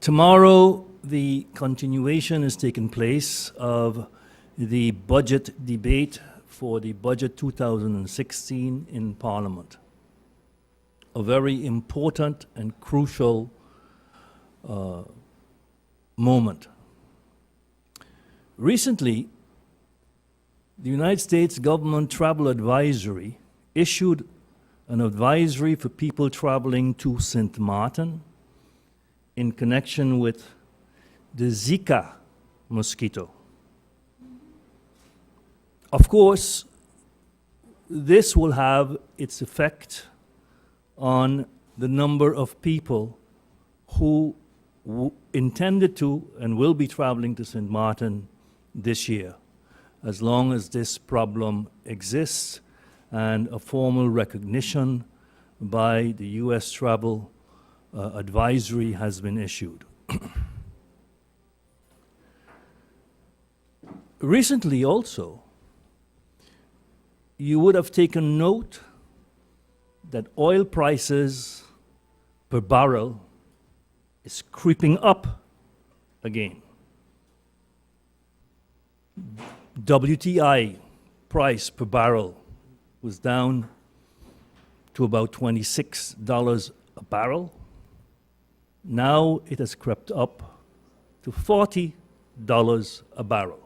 Tomorrow, the continuation is taking place of the budget debate for the budget 2016 in Parliament. A very important and crucial moment. Recently, the United States government travel advisory issued an advisory for people traveling to St. Martin in connection with the Zika mosquito. Of course, this will have its effect on the number of people who intended to and will be traveling to St. Martin this year, as long as this problem exists and a formal recognition by the U.S. travel advisory has been issued. Recently also, you would have taken note that oil prices per barrel is creeping up again. WTI price per barrel was down to about $26 a barrel. Now it has crept up to $40 a barrel.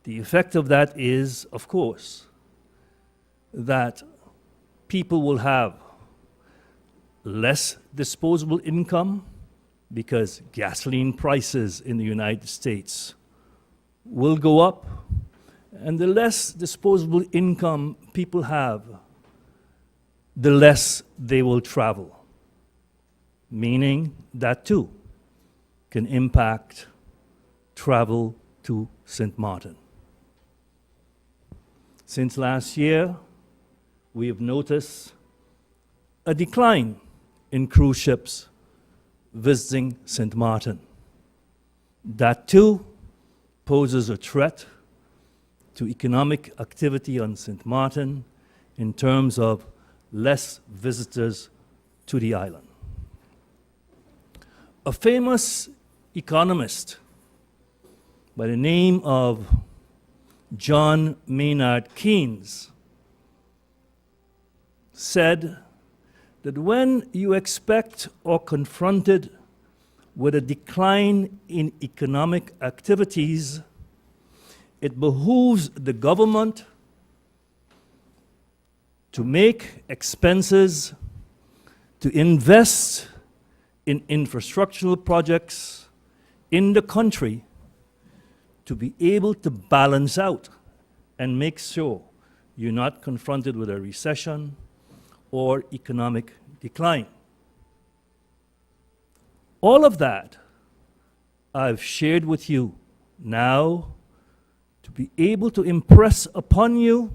The effect of that is, of course, that people will have less disposable income because gasoline prices in the United States will go up, and the less disposable income people have, the less they will travel, meaning that too can impact travel to St. Martin. Since last year, we have noticed a decline in cruise ships visiting St. Martin. That too poses a threat to economic activity on St. Martin in terms of less visitors to the island. A famous economist by the name of John Maynard Keynes said that when you expect or confronted with a decline in economic activities, it behooves the government to make expenses, to invest in infrastructural projects in the country to be able to balance out and make sure you're not confronted with a recession or economic decline. All of that I've shared with you now to be able to impress upon you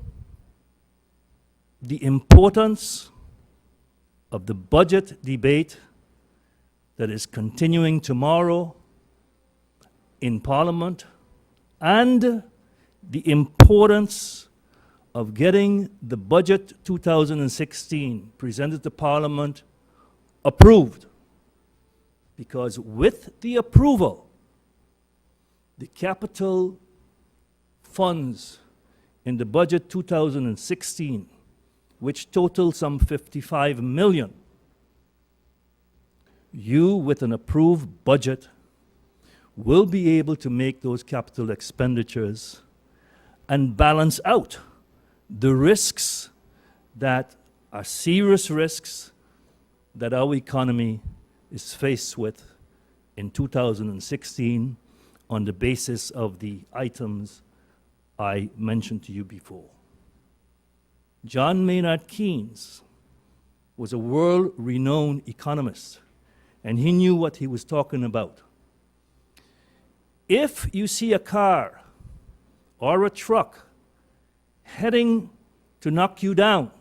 the importance of the budget debate that is continuing tomorrow in Parliament, and the importance of getting the budget 2016 presented to Parliament approved. Because with the approval, the capital funds in the budget 2016, which total some $55 million, you with an approved budget will be able to make those capital expenditures and balance out the risks that are serious risks that our economy is faced with in 2016 on the basis of the items I mentioned to you before. John Maynard Keynes was a world-renowned economist, and he knew what he was talking about. If you see a car or a truck heading to knock you down,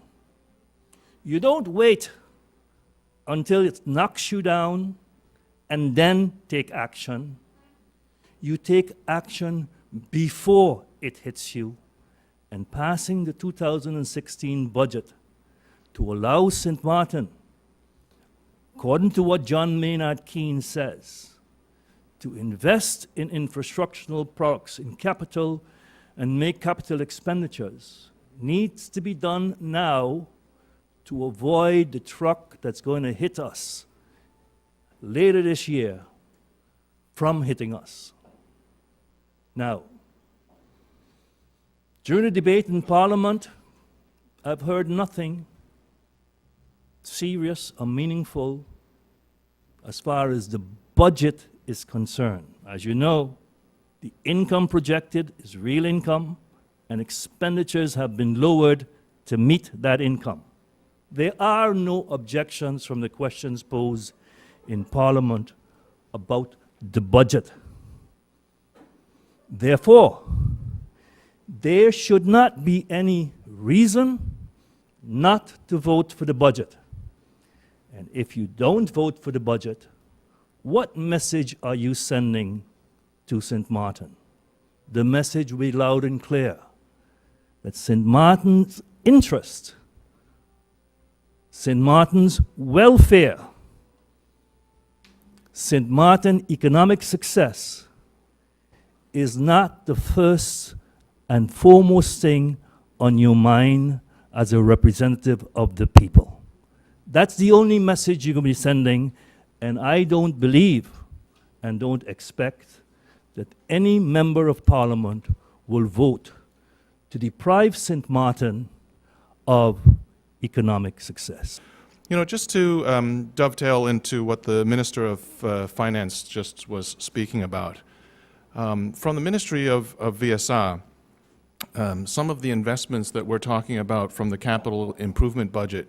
you don't wait until it knocks you down and then take action. You take action before it hits you, and passing the 2016 budget to allow St. Martin according to what John Maynard Keynes says, to invest in infrastructural products, in capital, and make capital expenditures needs to be done now to avoid the truck that's going to hit us later this year from hitting us. Now, during the debate in Parliament, I've heard nothing serious or meaningful as far as the budget is concerned. As you know, the income projected is real income, and expenditures have been lowered to meet that income. There are no objections from the questions posed in Parliament about the budget. Therefore, there should not be any reason not to vote for the budget. And if you don't vote for the budget, what message are you sending to St. Martin? The message will be loud and clear that St. Martin's interest, St. Martin's welfare, St. Martin economic success is not the first and foremost thing on your mind as a representative of the people. That's the only message you're going to be sending, and I don't believe and don't expect that any member of Parliament will vote to deprive St. Martin of economic success. You know, just to dovetail into what the Minister of Finance just was speaking about, from the Ministry of VSA, some of the investments that we're talking about from the capital improvement budget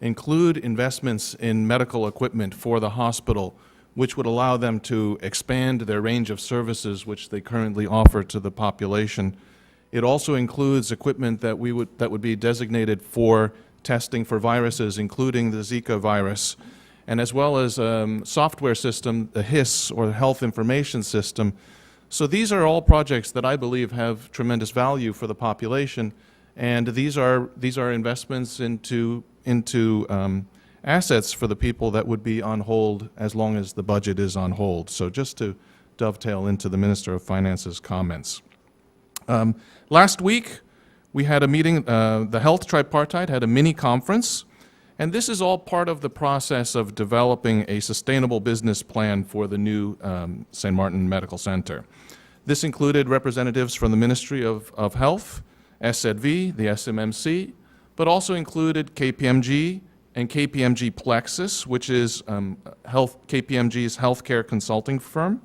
include investments in medical equipment for the hospital, which would allow them to expand their range of services which they currently offer to the population. It also includes equipment that would be designated for testing for viruses, including the Zika virus, and as well as software system, the HIS, or the Health Information System. So these are all projects that I believe have tremendous value for the population, and these are investments into assets for the people that would be on hold as long as the budget is on hold. So just to dovetail into the Minister of Finance's comments. Last week, we had a meeting, the Health Tripartite had a mini conference, and this is all part of the process of developing a sustainable business plan for the new St. Martin Medical Center. This included representatives from the Ministry of Health, SZV, the SMMC, but also included KPMG and KPMG Plexus, which is KPMG's healthcare consulting firm,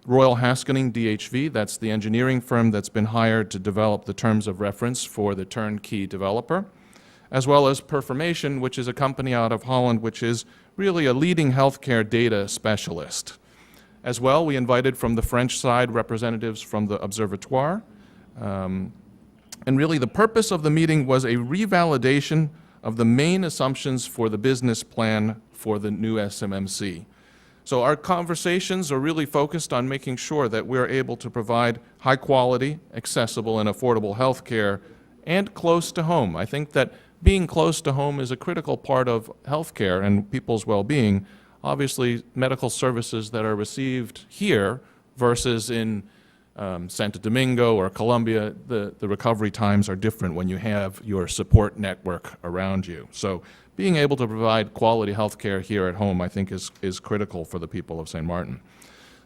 Royal Haskoning DHV, that's the engineering firm that's been hired to develop the terms of reference for the turnkey developer, as well as Performation, which is a company out of Holland, which is really a leading healthcare data specialist. As well, we invited from the French side representatives from the Observatoire. And really the purpose of the meeting was a revalidation of the main assumptions for the business plan for the new SMMC. So our conversations are really focused on making sure that we're able to provide high quality, accessible, and affordable health care and close to home. I think that being close to home is a critical part of health care and people's well-being. Obviously, medical services that are received here versus in Santo Domingo or Colombia, the recovery times are different when you have your support network around you. So being able to provide quality health care here at home, I think, is critical for the people of St. Martin.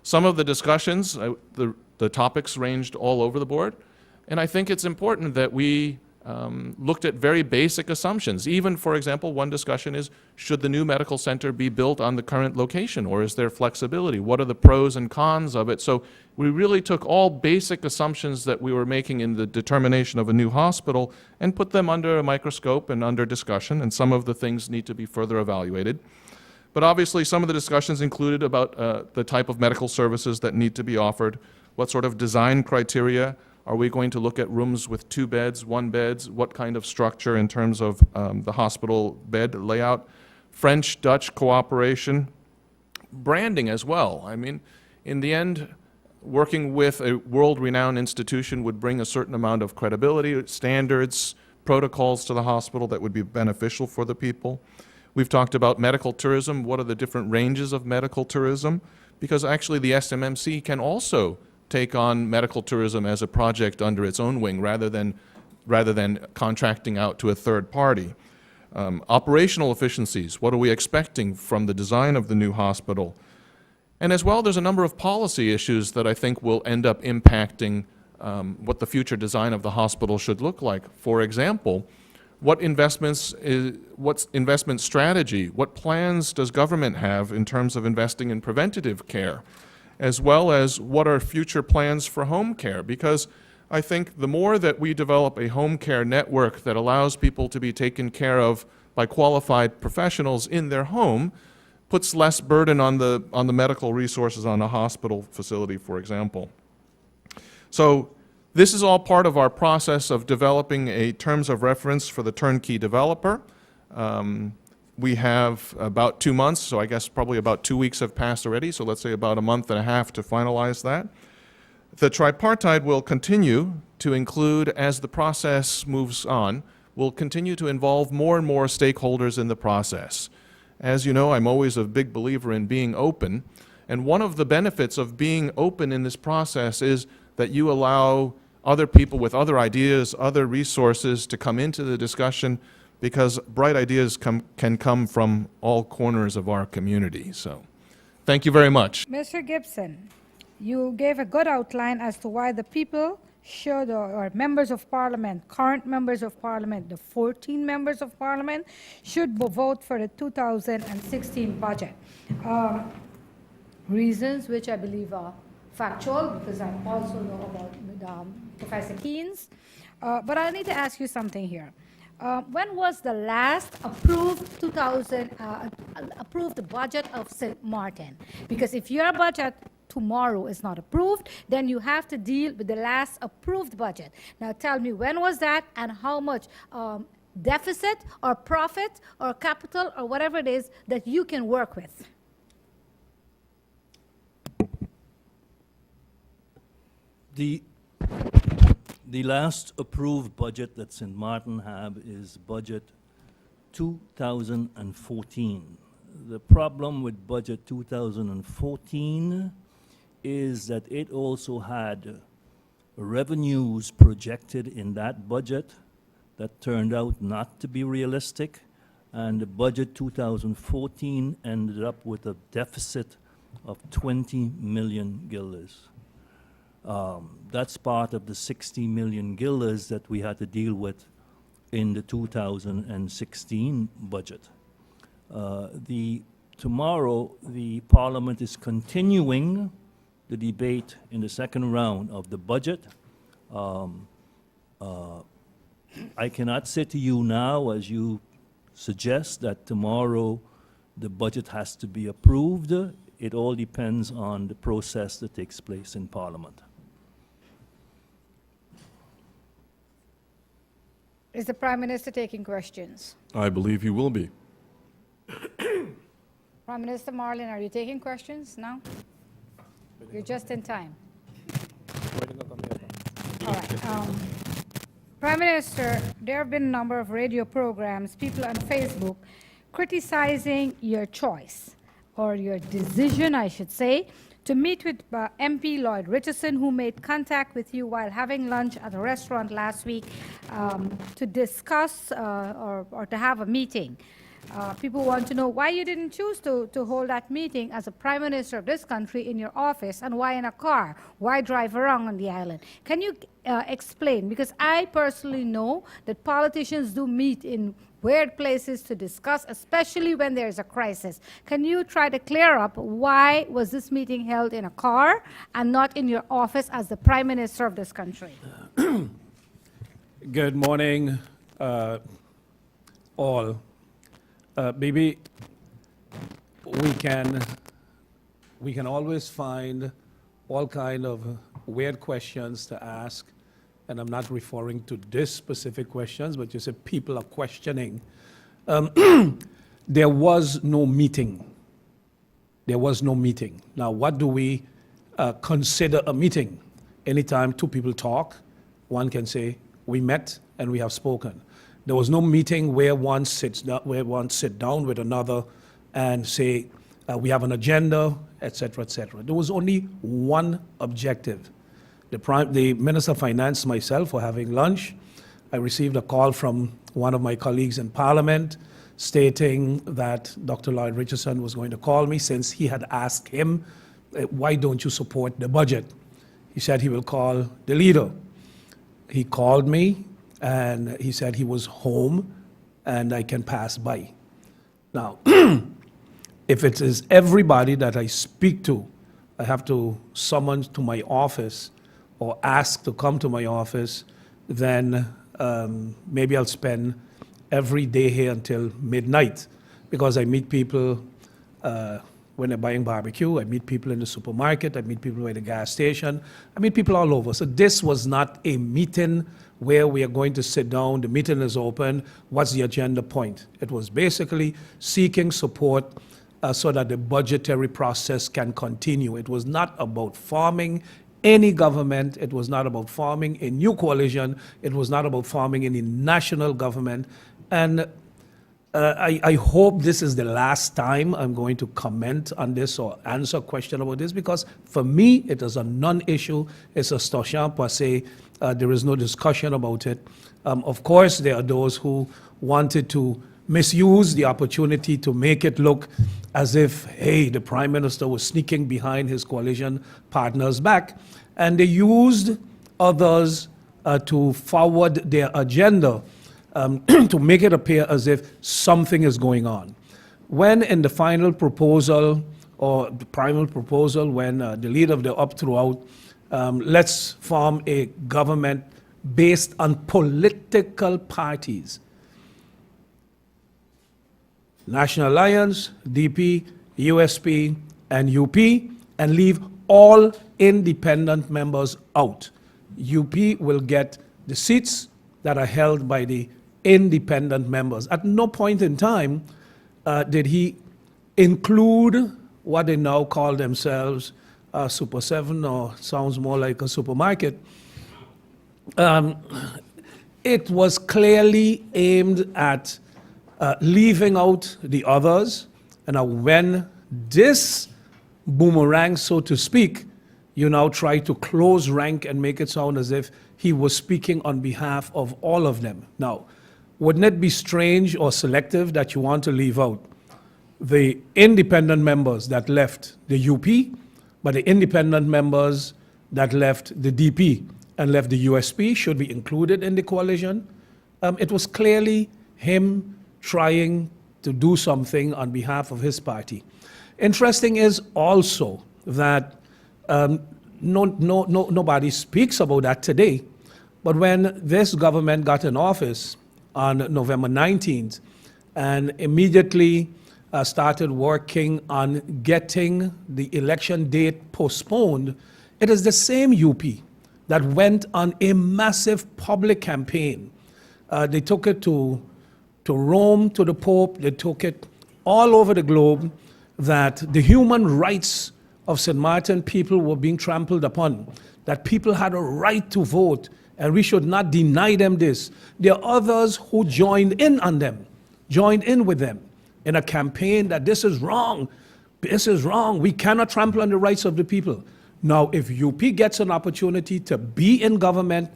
Some of the discussions, the topics ranged all over the board, and I think it's important that we looked at very basic assumptions. Even, for example, one discussion is, should the new medical center be built on the current location, or is there flexibility? What are the pros and cons of it? So we really took all basic assumptions that we were making in the determination of a new hospital and put them under a microscope and under discussion, and some of the things need to be further evaluated. But obviously some of the discussions included about the type of medical services that need to be offered, what sort of design criteria. Are we going to look at rooms with 2 beds, 1 beds? What kind of structure in terms of the hospital bed layout? French-Dutch cooperation, branding as well. I mean, in the end, working with a world-renowned institution would bring a certain amount of credibility, standards, protocols to the hospital that would be beneficial for the people. We've talked about medical tourism. What are the different ranges of medical tourism? Because actually the SMMC can also take on medical tourism as a project under its own wing rather than contracting out to a third party. Operational efficiencies, what are we expecting from the design of the new hospital? And as well, there's a number of policy issues that I think will end up impacting what the future design of the hospital should look like. For example, what's investment strategy? What plans does government have in terms of investing in preventative care? As well as what are future plans for home care? Because I think the more that we develop a home care network that allows people to be taken care of by qualified professionals in their home, puts less burden on the medical resources on a hospital facility, for example. So this is all part of our process of developing a terms of reference for the turnkey developer. We have about 2 months, so I guess probably about 2 weeks have passed already, so let's say about a month and a half to finalize that. The tripartite will continue to include, as the process moves on, will continue to involve more and more stakeholders in the process. As you know, I'm always a big believer in being open, and one of the benefits of being open in this process is that you allow other people with other ideas, other resources to come into the discussion, because bright ideas can come from all corners of our community. So, thank you very much. Mr. Gibson, you gave a good outline as to why the people should, or members of parliament, current members of parliament, the 14 members of parliament, should vote for the 2016 budget. Reasons which I believe are factual, because I also know about Professor Keynes. But I need to ask you something here. When was the last approved approved budget of St. Martin? Because if your budget tomorrow is not approved, then you have to deal with the last approved budget. Now tell me, when was that, and how much deficit or profit or capital or whatever it is that you can work with? The last approved budget that St. Martin have is budget 2014. The problem with budget 2014 is that it also had revenues projected in that budget that turned out not to be realistic, and the budget 2014 ended up with a deficit of 20 million guilders. That's part of the 60 million guilders that we had to deal with in the 2016 budget. Tomorrow, the Parliament is continuing the debate in the second round of the budget. I cannot say to you now, as you suggest, that tomorrow the budget has to be approved. It all depends on the process that takes place in Parliament. Is the Prime Minister taking questions? I believe he will be. Prime Minister Marlin, are you taking questions now? You're just in time. All right. Prime Minister, there have been a number of radio programs, people on Facebook, criticizing your choice, or your decision, I should say, to meet with MP Lloyd Richardson, who made contact with you while having lunch at a restaurant last week to discuss or to have a meeting. People want to know why you didn't choose to hold that meeting as a Prime Minister of this country in your office, and why in a car? Why drive around on the island? Can you explain? Because I personally know that politicians do meet in weird places to discuss, especially when there's a crisis. Can you try to clear up why was this meeting held in a car and not in your office as the Prime Minister of this country? Good morning, all. Maybe we can always find all kind of weird questions to ask, and I'm not referring to this specific questions, but you said people are questioning. There was no meeting. There was no meeting. Now, what do we consider a meeting? Anytime two people talk, one can say, we met and we have spoken. There was no meeting where one sit down with another and say, we have an agenda, et cetera, et cetera. There was only one objective. The Minister of Finance, myself, were having lunch. I received a call from one of my colleagues in Parliament stating that Dr. Lloyd Richardson was going to call me since he had asked him, why don't you support the budget? He said he will call the leader. He called me and he said he was home and I can pass by. Now, if it is everybody that I speak to, I have to summon to my office or ask to come to my office, then maybe I'll spend every day here until midnight, because I meet people when they're buying barbecue, I meet people in the supermarket, I meet people at the gas station, I meet people all over. So this was not a meeting where we are going to sit down, the meeting is open, what's the agenda point? It was basically seeking support so that the budgetary process can continue. It was not about forming any government, it was not about forming a new coalition, it was not about forming any national government. And I hope this is the last time I'm going to comment on this or answer a question about this, because for me, it is a non-issue. It's a stochant passé. There is no discussion about it. Of course, there are those who wanted to misuse the opportunity to make it look as if, hey, the Prime Minister was sneaking behind his coalition partners' back. And they used others to forward their agenda to make it appear as if something is going on. When in the final proposal, or the primal proposal, when the leader of the UP threw out, let's form a government based on political parties. National Alliance, DP, USP, and UP, and leave all independent members out. UP will get the seats that are held by the independent members. At no point in time did he include what they now call themselves Super 7, or sounds more like a supermarket. It was clearly aimed at leaving out the others. And when this boomerang, so to speak, you now try to close rank and make it sound as if he was speaking on behalf of all of them. Now, wouldn't it be strange or selective that you want to leave out the independent members that left the UP, but the independent members that left the DP and left the USP should be included in the coalition? It was clearly him trying to do something on behalf of his party. Interesting is also that nobody speaks about that today, but when this government got in office on November 19th and immediately started working on getting the election date postponed, it is the same UP that went on a massive public campaign. They took it to Rome, to the Pope, they took it all over the globe, that the human rights of St. Martin people were being trampled upon, that people had a right to vote, and we should not deny them this. There are others who joined in on them, joined in with them in a campaign that this is wrong, we cannot trample on the rights of the people. Now, if UP gets an opportunity to be in government,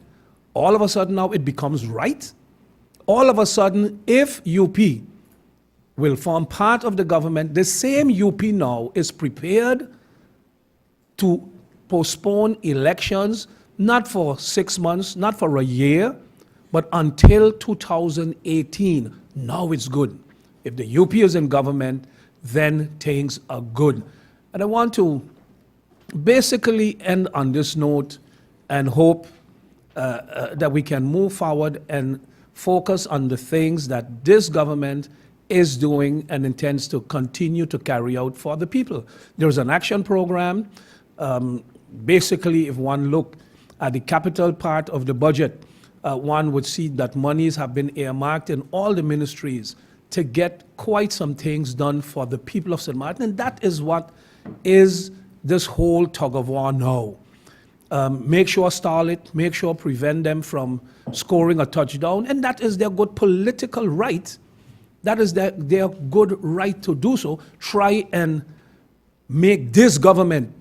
all of a sudden now it becomes right. All of a sudden, if UP will form part of the government, the same UP now is prepared to postpone elections, not for 6 months, not for a year, but until 2018. Now it's good. If the UP is in government, then things are good. And I want to basically end on this note and hope that we can move forward and focus on the things that this government is doing and intends to continue to carry out for the people. There's an action program. Basically, if one look at the capital part of the budget, one would see that monies have been earmarked in all the ministries to get quite some things done for the people of St. Martin. And that is what is this whole tug of war now. make sure stall it, make sure prevent them from scoring a touchdown, and that is their good political right. That is their good right to do so. Try and make this government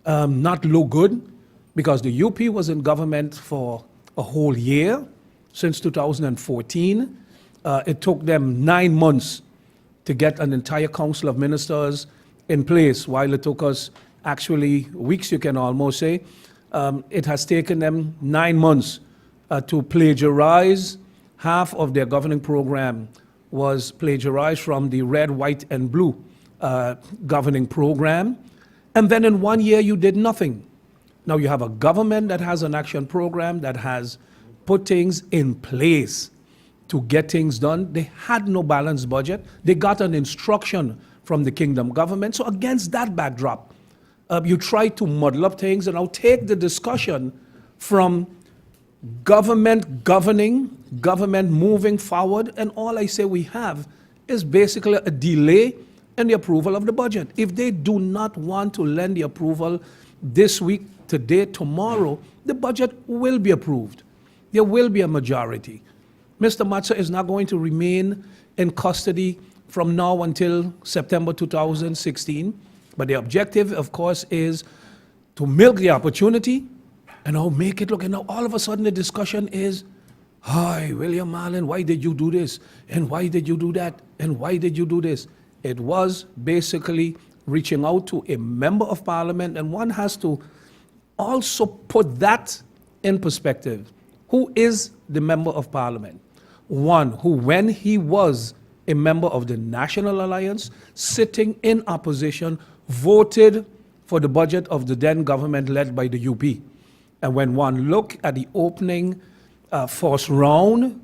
not look good, because the UP was in government for a whole year, since 2014. It took them 9 months to get an entire council of ministers in place, while it took us actually weeks, you can almost say. It has taken them 9 months to plagiarize. Half of their governing program was plagiarized from the red, white, and blue governing program. And then in 1 year, you did nothing. Now you have a government that has an action program that has put things in place to get things done. They had no balanced budget. They got an instruction from the kingdom government. So against that backdrop, you try to muddle up things, and I'll take the discussion from government governing, government moving forward, and all I say we have is basically a delay in the approval of the budget. If they do not want to lend the approval this week, today, tomorrow, the budget will be approved. There will be a majority. Mr. Matza is not going to remain in custody from now until September 2016. But the objective, of course, is to milk the opportunity and now make it look. And now all of a sudden the discussion is, hi, William Marlin, why did you do this? And why did you do that? And why did you do this? It was basically reaching out to a member of parliament, and one has to also put that in perspective. Who is the member of parliament? One who, when he was a member of the National Alliance, sitting in opposition, voted for the budget of the then government led by the UP. And when one look at the opening first round,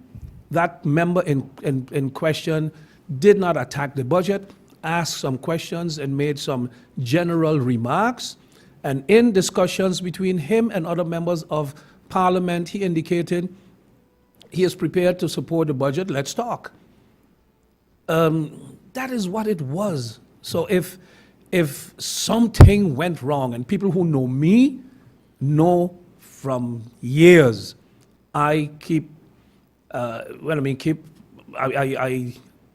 that member in question did not attack the budget, asked some questions and made some general remarks. And in discussions between him and other members of parliament, he indicated he is prepared to support the budget. Let's talk. That is what it was. So if something went wrong, and people who know me know from years, I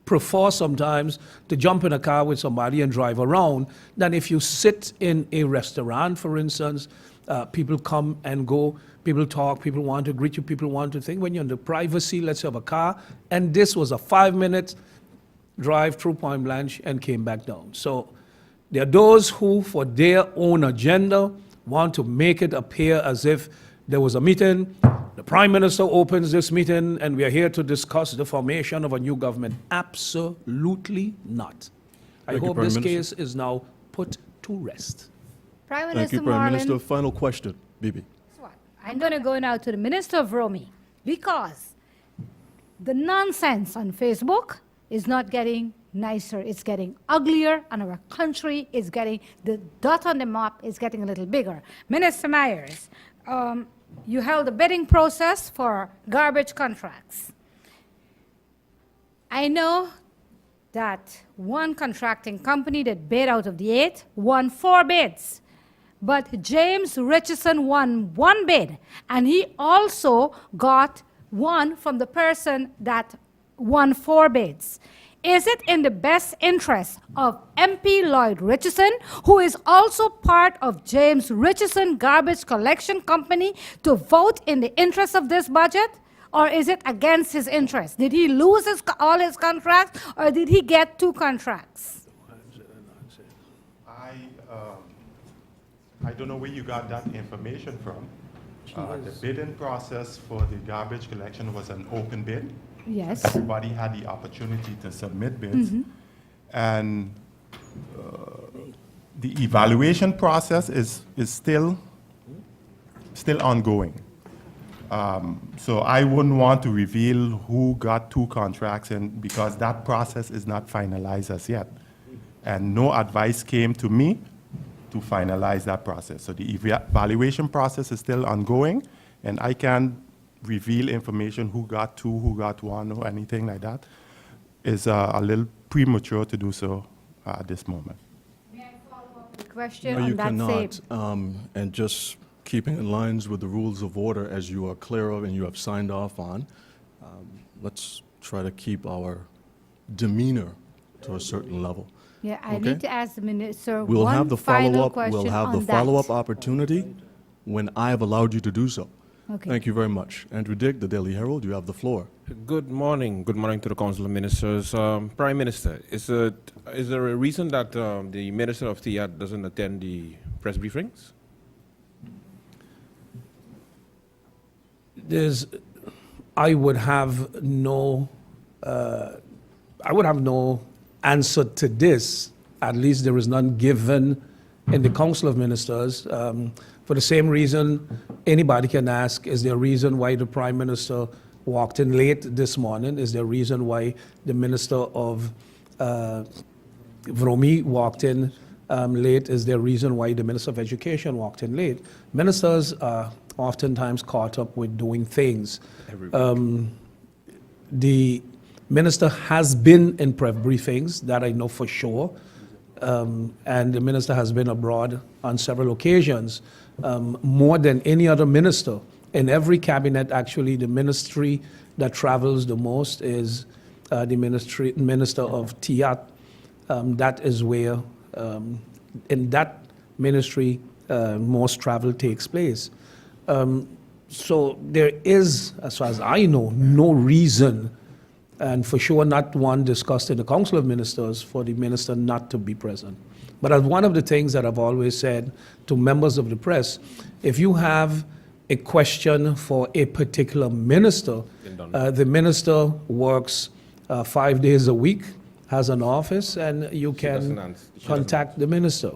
prefer sometimes to jump in a car with somebody and drive around than if you sit in a restaurant, for instance. People come and go, people talk, people want to greet you, people want to think. When you're in the privacy, let's have a car. And this was a 5-minute drive through Point Blanche and came back down. So there are those who, for their own agenda, want to make it appear as if there was a meeting, the Prime Minister opens this meeting, and we are here to discuss the formation of a new government. Absolutely not. I Thank you, hope Prime this Minister. case is now put to rest. Prime Thank Minister you, Prime Marlin. Minister. Final question, Bibi. Guess what? I'm going to go now to the Minister of Romy, because the nonsense on Facebook is not getting nicer. It's getting uglier, and our country is getting, the dot on the map is getting a little bigger. Minister Myers, you held a bidding process for garbage contracts. I know that one contracting company that bid out of the 8 won 4 bids. But James Richardson won 1 bid, and he also got one from the person that won 4 bids. Is it in the best interest of MP Lloyd Richardson, who is also part of James Richardson Garbage Collection Company, to vote in the interest of this budget? Or is it against his interest? Did he lose all his contracts, or did he get 2 contracts? I don't know where you got that information from. The bidding process for the garbage collection was an open bid. Yes. Everybody had the opportunity to submit bids. And the evaluation process is still ongoing. So I wouldn't want to reveal who got 2 contracts, and because that process is not finalized as yet. And no advice came to me to finalize that process. So the evaluation process is still ongoing, and I can't reveal information who got 2, who got 1, or anything like that. It's a little premature to do so at this moment. Question No, you on that same. cannot. And just keeping in lines with the rules of order as you are clear of and you have signed off on, let's try to keep our demeanor to a certain level. Yeah, I Okay. need to ask the minister We'll have one the final follow-up, question we'll have the on follow-up that. opportunity when I have allowed you to do so. Okay. Thank you very much. Andrew Dick, the Daily Herald, you have the floor. Good morning. Good morning to the Council of Ministers. Prime Minister, is there a reason that the Minister of TIAT doesn't attend the press briefings? I would have no answer to this. At least there is none given in the Council of Ministers. For the same reason, anybody can ask, is there a reason why the Prime Minister walked in late this morning? Is there a reason why the Minister of Vromi walked in late? Is there a reason why the Minister of Education walked in late? Ministers are oftentimes caught up with doing things. The minister has been in press briefings, that I know for sure, and the minister has been abroad on several occasions, more than any other minister. In every cabinet, actually, the ministry that travels the most is the minister of TIAT. That is where, in that ministry, most travel takes place. So there is, as far as I know, no reason, and for sure not one discussed in the Council of Ministers, for the minister not to be present. But as one of the things that I've always said to members of the press, if you have a question for a particular minister, the minister works 5 days a week, has an office, and you doesn't can answer. She doesn't contact the minister.